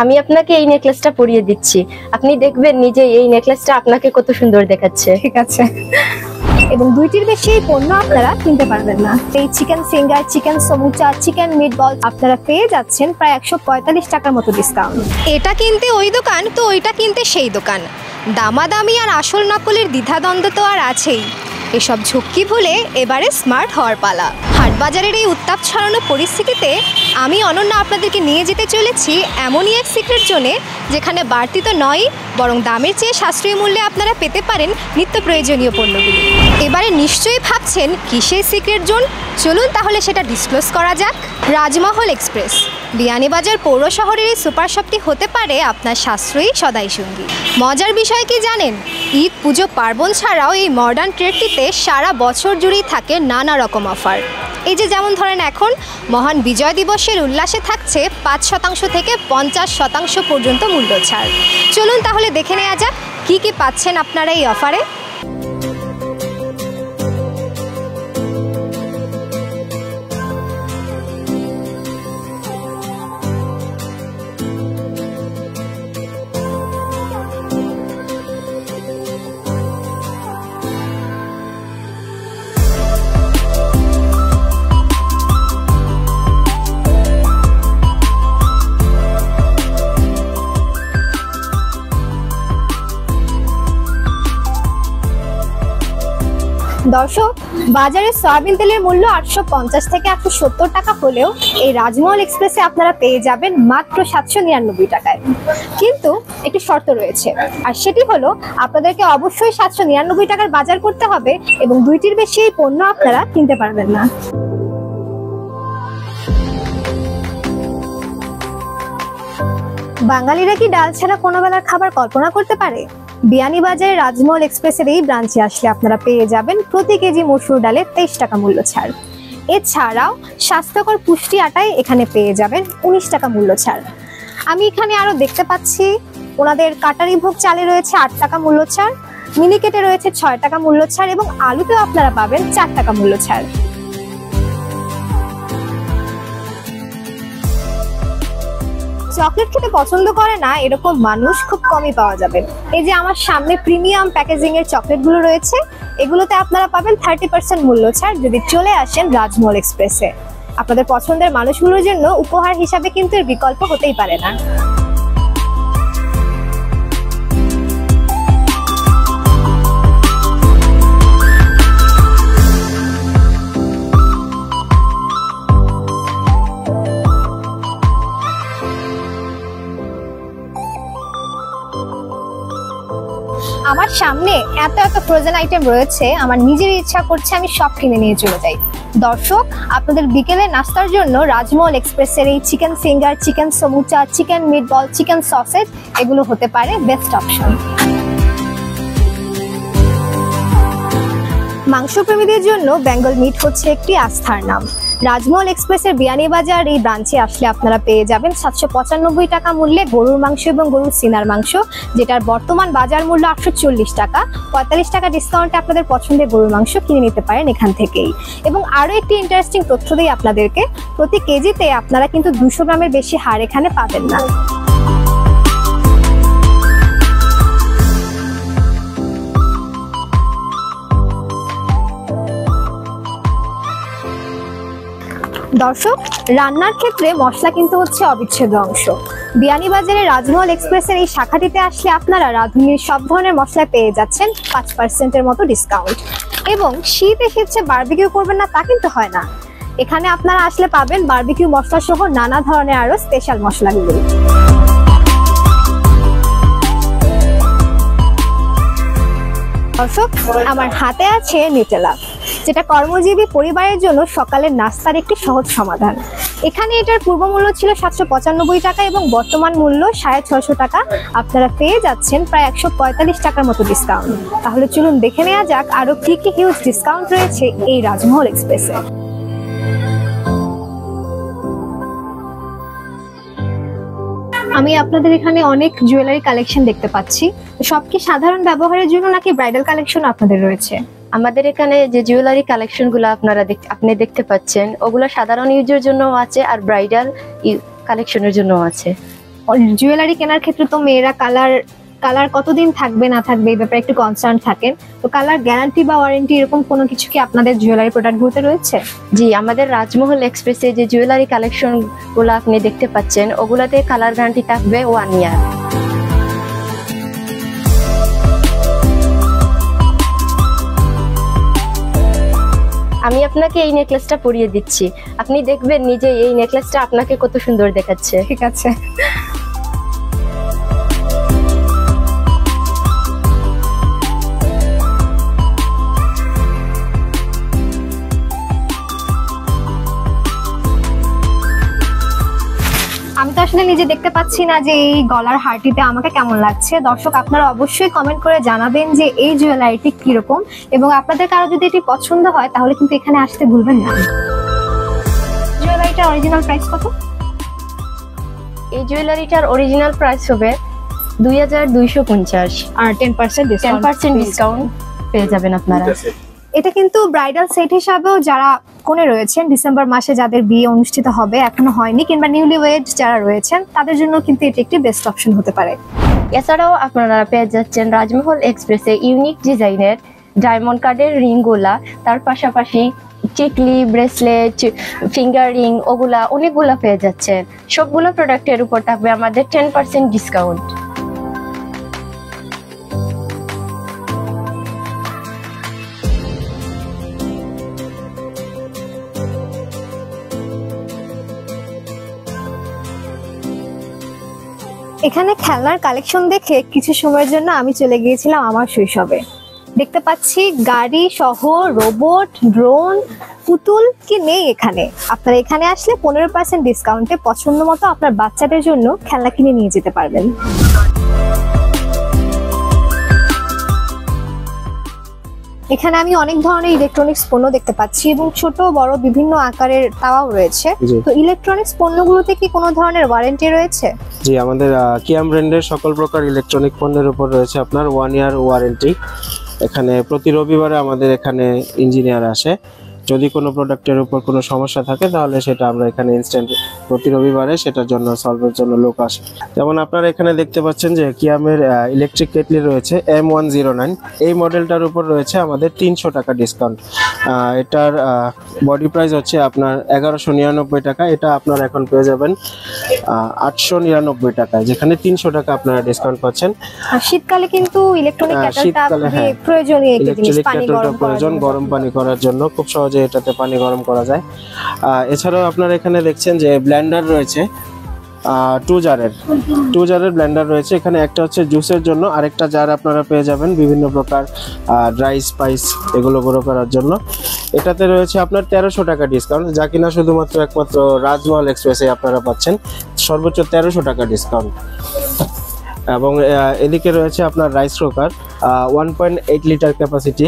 আমি আপনাকে এই নেকলেসটা পরিয়ে দিচ্ছি, আপনি দেখবেন নিজে এই নেকলেসটা আপনাকে কত সুন্দর দেখাচ্ছে। ঠিক আছে। এবং দুইটির বেশি পণ্য আপনারা কিনতে পারবেন না। এই chicken finger, chicken samosa, chicken meatball আপনারা পেয়ে যাচ্ছেন প্রায় 145 টাকার মতো ডিসকাউন্ট। এটা কিনতে ওই দোকান তো ওইটা কিনতে সেই দোকান, দামাদামি আর আসল নকলের দ্বিধাদ্বন্দ্ব তো আর আছেই। এসব ঝুঁকি ভুলে এবারে স্মার্ট হওয়ার পালা। হাটবাজারের এই উত্তাপ ছড়ানো পরিস্থিতিতে আমি অনন্যা আপনাদেরকে নিয়ে যেতে চলেছি এমনই এক সিক্রেট জোনে, যেখানে বাড়তি তো নয় বরং দামের চেয়ে সাশ্রয়ী মূল্যে আপনারা পেতে পারেন নিত্য প্রয়োজনীয় পণ্যগুলি। এবারে নিশ্চয়ই ভাবছেন কিসের সিক্রেট জোন, চলুন তাহলে সেটা ডিসক্লোজ করা যাক। রাজমহল এক্সপ্রেস বিয়ানীবাজার পৌর শহরের এই সুপার শপটি হতে পারে আপনার সাশ্রয়ী সদাই সঙ্গী। মজার বিষয় কি জানেন, ঈদ, পুজো, পার্বণ ছাড়াও এই মডার্ন ট্রেডটিতে সারা বছর জুড়েই থাকে নানা রকম অফার। এই যে যেমন ধরেন এখন মহান বিজয় দিবসের উল্লাসে থাকছে 5% থেকে 50% পর্যন্ত মূল্য ছাড়। চলুন তাহলে দেখে নেওয়া যাক কী কী পাচ্ছেন আপনারা এই অফারে। দর্শক, বাজারে সয়াবিন তেলের মূল্য 850 থেকে 870 টাকা হলেও এই রাজমহল এক্সপ্রেসে আপনারা পেয়ে যাবেন মাত্র 799 টাকায়। কিন্তু একটি শর্ত রয়েছে, আর সেটি হলো আপনাদেরকে অবশ্যই 799 টাকার বাজার করতে হবে এবং দুইটির বেশি এই পণ্য আপনারা কিনতে পারবেন না। বাঙালিরা কি ডাল ছাড়া কোনো বেলার খাবার কল্পনা করতে পারে? বিয়ানীবাজারে রাজমহল এক্সপ্রেসের এই ব্রাঞ্চে আসলে আপনারা পেয়ে যাবেন প্রতি কেজি মসুর ডালে 23 টাকা মূল্য ছাড়। এছাড়াও স্বাস্থ্যকর পুষ্টি আটায় এখানে পেয়ে যাবেন 19 টাকা মূল্য ছাড়। আমি এখানে আরো দেখতে পাচ্ছি ওনাদের কাটারি ভোগ চালে রয়েছে 8 টাকা মূল্য ছাড়, মিনিকেটে রয়েছে 6 টাকা মূল্য ছাড় এবং আলুতেও আপনারা পাবেন 4 টাকা মূল্য ছাড়। চকলেট খেতে পছন্দ করে না এরকম মানুষ খুব কমই পাওয়া যাবে। এই যে আমার সামনে প্রিমিয়াম প্যাকেজিং এর চকলেট গুলো রয়েছে, এগুলোতে আপনারা পাবেন 30% মূল্য ছাড় যদি চলে আসেন রাজমহল এক্সপ্রেসে। আপনাদের পছন্দের মানুষগুলোর জন্য উপহার হিসাবে কিন্তু এর বিকল্প হতেই পারে না। আমার সামনে এত এত ফ্রোজেন আইটেম রয়েছে, আমার নিজের ইচ্ছা করছে আমি সব কিনে নিয়ে চলে যাই। দর্শক, আপনাদের বিকেলে নাস্তার জন্য রাজমহল এক্সপ্রেসের এই chicken finger, chicken samosa, chicken meatball, chicken sausage এগুলো হতে পারে বেস্ট অপশন। মাংসপ্রেমীদের জন্য বেঙ্গল মিট হচ্ছে একটি আস্থার নাম। রাজমহল এক্সপ্রেসের বিয়ানীবাজার এই ব্রাঞ্চে আসলে আপনারা পেয়ে যাবেন 795 টাকা মূল্যে গরুর মাংস এবং গরুর সিনার মাংস, যেটার বর্তমান বাজার মূল্য 840 টাকা। 45 টাকা ডিসকাউন্টে আপনাদের পছন্দের গরুর মাংস কিনে নিতে পারেন এখান থেকেই। এবং আরো একটি ইন্টারেস্টিং তথ্য দিই আপনাদেরকে, প্রতি কেজিতে আপনারা কিন্তু 200 গ্রামের বেশি হাড় এখানে পাবেন না। দর্শক, রান্নার ক্ষেত্রে মশলা কিন্তু হচ্ছে অবিচ্ছেদ্য অংশ। বিয়ানীবাজারে রাজমহল এক্সপ্রেসের এই শাখাটিতে আসলে আপনারা রাঁধুনির সব ধরনের মশলা পেয়ে যাচ্ছেন 5% মতো ডিসকাউন্ট। এবং শীত এসেছে বারবিকিউ করবেন না তা কিন্তু হয় না, এখানে আপনারা আসলে পাবেন বারবিকিউ মশলা সহ নানা ধরনের আরো স্পেশাল মশলাগুলো। দর্শক, আমার হাতে আছে নিউটেলা, যেটা কর্মজীবী পরিবারের জন্য সকালের নাস্তার একটি সহজ সমাধান। এখানে এটার পূর্ব মূল্য ছিল 795 টাকা এবং বর্তমান মূল্য 650 টাকা। আপনারা পেয়ে যাচ্ছেন প্রায় 145 টাকার মতো ডিসকাউন্ট। তাহলে চলুন দেখে নেওয়া যাক আরো কি কি হিউজ ডিসকাউন্ট রয়েছে এই রাজমহল এক্সপ্রেসে। আমি আপনাদের এখানে অনেক জুয়েলারি কালেকশন দেখতে পাচ্ছি, সব কি সাধারণ ব্যবহারের জন্য নাকি ব্রাইডাল কালেকশন আপনাদের রয়েছে? আমাদের এখানে যে জুয়েলারি কালেকশনগুলো আপনি দেখতে পাচ্ছেন ওগুলো সাধারণ ইউজের জন্য আছে আর ব্রাইডাল কালেকশনের জন্য আছে। জুয়েলারি কেনার ক্ষেত্রে তো মেয়েরা কালার কতদিন থাকবে না থাকবে এই ব্যাপারে একটু কনসার্ন থাকেন। তো কালার গ্যারান্টি বা ওয়ারেন্টি এরকম কোনো কিছু কি আপনাদের জুয়েলারি প্রোডাক্টগুলোতে রয়েছে? জি, আমাদের রাজমহল এক্সপ্রেসে যে জুয়েলারি কালেকশন গুলো আপনি দেখতে পাচ্ছেন ওগুলাতে কালার গ্যারান্টি থাকবে 1 ইয়ার। আমি আপনাকে এই নেকলেসটা পরিয়ে দিচ্ছি, আপনি দেখবেন নিজে এই নেকলেসটা আপনাকে কত সুন্দর দেখাচ্ছে। ঠিক আছে। আমি তো আসলে নিজে দেখতে পাচ্ছি না যে এই গলার হারটিতে আমাকে কেমন লাগছে। দর্শক আপনারা অবশ্যই কমেন্ট করে জানাবেন যে এই জুয়েলারিটি কিরকম, এবং আপনাদের কারো যদি এটি পছন্দ হয় তাহলে কিন্তু এখানে আসতে ভুলবেন না। জুয়েলারিটার অরিজিনাল প্রাইস কত? এই জুয়েলারিটার অরিজিনাল প্রাইস হবে 2250, আর 10% ডিসকাউন্ট পেয়ে যাবেন আপনারা। এটা কিন্তু ব্রাইডাল সেট হিসাবেও যারা কোণে রয়েছেন, ডিসেম্বর মাসে যাদের বিয়ে অনুষ্ঠিত হবে এখনো হয়নি, কিংবা নিউলি ওয়েড যারা রয়েছেন তাদের জন্য কিন্তু এটি একটি বেস্ট অপশন হতে পারে। এছাড়াও আপনারা পেয়ে যাচ্ছেন রাজমহল এক্সপ্রেসে ইউনিক ডিজাইনের ডায়মন্ড কার্ডের রিংগুলা, তার পাশাপাশি টিকলি, ব্রেসলেট, ফিঙ্গার রিং, ওগুলা অনেকগুলা পেয়ে যাচ্ছেন। সবগুলো প্রোডাক্টের উপর থাকবে আমাদের 10% ডিসকাউন্ট। এখানে খেলনার কালেকশন দেখে কিছু সময়ের জন্য আমি চলে গিয়েছিলাম আমার শৈশবে। দেখতে পাচ্ছি গাড়ি সহ রোবট, ড্রোন, পুতুল কি নেই এখানে। আপনারা এখানে আসলে 15% ডিসকাউন্টে পছন্দ মতো আপনার বাচ্চাদের জন্য খেলনা কিনে নিয়ে যেতে পারবেন। এখানে আমি অনেক ধরনের ইলেকট্রনিক্স পণ্য দেখতে পাচ্ছি এবং ছোট বড় বিভিন্ন আকারের তাওয়াও রয়েছে। তো ইলেকট্রনিক্স পণ্যগুলোতে কি কোনো ধরনের ওয়ারেন্টি রয়েছে? জি, আমাদের কিয়াম ব্র্যান্ডের সকল প্রকার ইলেকট্রনিক পণ্যের উপর রয়েছে আপনার 1 ইয়ার ওয়ারেন্টি। এখানে প্রতি রবিবারে আমাদের এখানে ইঞ্জিনিয়ার আসে, যদি কোনো প্রোডাক্টের উপর কোনো সমস্যা থাকে তাহলে সেটা আমরা এখানে ইনস্ট্যান্ট প্রতি রবিবারে সেটার জন্য সলভের জন্য লোক আসে। যেমন আপনারা এখানে দেখতে পাচ্ছেন যে কিয়ামের ইলেকট্রিক কেটলি রয়েছে M109, এই মডেলটার উপর রয়েছে আমাদের 300 টাকা ডিসকাউন্ট। এটার বডি প্রাইস হচ্ছে আপনার 1199 টাকা, এটা আপনারা এখন পেয়ে যাবেন 899 টাকায়, যেখানে 300 টাকা আপনারা ডিসকাউন্ট পাচ্ছেন। আর শীতকালে কিন্তু ইলেকট্রনিক কেটলটা খুবই প্রয়োজনীয় একটি জিনিস, পানি গরম পানি করার জন্য খুব সহজে এটাতে পানি গরম করা যায়। এছাড়াও আপনারা এখানে দেখছেন যে ব্লেন্ডার রয়েছে, 2 জারের ব্লেন্ডার রয়েছে। এখানে একটা হচ্ছে জুসের জন্য, আরেকটা জার আপনারা পেয়ে যাবেন বিভিন্ন প্রকার ড্রাই স্পাইস এগুলো গুঁড়ো করার জন্য। এটাতে রয়েছে আপনার 1300 টাকা ডিসকাউন্ট, যা কিনা শুধুমাত্র একমাত্র রাজমহল এক্সপ্রেসে আপনারা পাচ্ছেন সর্বোচ্চ 1300 টাকা ডিসকাউন্ট। এবং এদিকে রয়েছে আপনার rice cooker 1.8 litre capacity,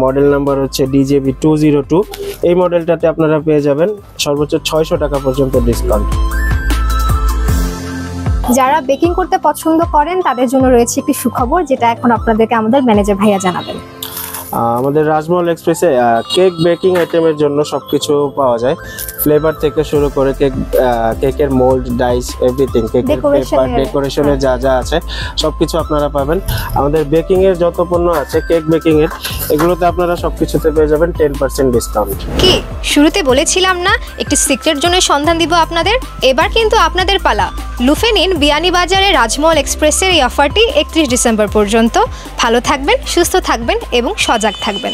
model number হচ্ছে DJB 202। এই মডেলটাতে আপনারা পেয়ে যাবেন সর্বোচ্চ 600 টাকা পর্যন্ত ডিসকাউন্ট। যারা বেকিং করতে পছন্দ করেন তাদের জন্য রয়েছে একটি সুখবর, যেটা এখন আপনাদেরকে আমাদের ম্যানেজার ভাইয়া জানাবেন। আমাদের রাজমহল এক্সপ্রেসে কেক বেকিং আইটেমের জন্য সবকিছু পাওয়া যায়, ফ্লেভার থেকে শুরু করে কেকের মোল্ড, ডাইস, এভরিথিং, কেকের পেপার, ডেকোরেশনের যা যা আছে সবকিছু আপনারা পাবেন। আমাদের বেকিং এর যত পণ্য আছে কেক বেকিং এর, এগুলোতে আপনারা সবকিছুতে পেয়ে যাবেন 10% ডিসকাউন্ট। কি শুরুতে বলেছিলাম না একটি সিক্রেট জোনের সন্ধান দিব আপনাদের? এবার কিন্তু আপনাদের পালা। লুফে নিন বিয়ানীবাজারে রাজমহল এক্সপ্রেসের এই অফারটি 31 ডিসেম্বর পর্যন্ত। ভালো থাকবেন, সুস্থ থাকবেন এবং সজাগ থাকবেন।